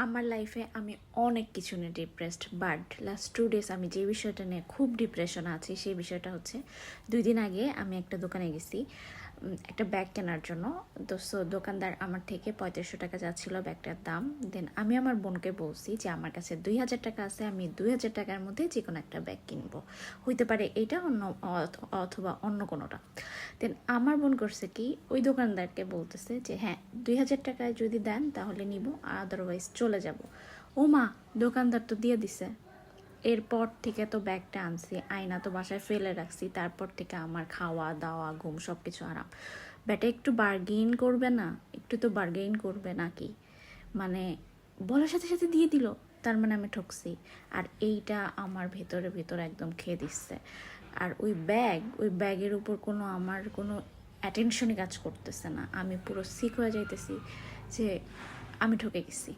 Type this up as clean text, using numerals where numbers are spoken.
আমার লাইফে আমি অনেক কিছু নিয়ে ডিপ্রেসড, বাট লাস্ট 2 days আমি যে বিষয়টা নিয়ে খুব ডিপ্রেশন আছি সেই বিষয়টা হচ্ছে 2 দিন আগে আমি একটা দোকানে গেছি একটা ব্যাগ কেনার জন্য। তো দোকানদার আমার থেকে 3500 টাকা যাচ্ছিলো ব্যাগটার দাম। দেন আমি আমার বোনকে বলছি যে আমার কাছে 2000 টাকা আছে, আমি 2000 টাকার মধ্যে যে কোনো একটা ব্যাগ কিনবো, হইতে পারে এটা অথবা অন্য কোনোটা। দেন আমার বোন করছে কি, ওই দোকানদারকে বলতেছে যে হ্যাঁ 2000 টাকায় যদি দেন তাহলে নিব, আদারওয়াইজ চলে যাব। ও মা, দোকানদার তো দিয়ে দিছে। এরপর থেকে তো ব্যাগটা আনছি, আয়না তো বাসায় ফেলে রাখছি, তারপর থেকে আমার খাওয়া দাওয়া ঘুম সব কিছু আরাম। ব্যাটা একটু বার্গেইন করবে না? একটু তো বার্গেইন করবে নাকি? মানে বলার সাথে সাথে দিয়ে দিল, তার মানে আমি ঠকছি। আর এইটা আমার ভেতরে ভেতরে একদম খেয়ে দিচ্ছে। আর ওই ব্যাগের উপর আমার কোনো অ্যাটেনশনই কাজ করতেছে না। আমি পুরো সিক হয়ে যাইতেছি যে আমি ঠকে গেছি।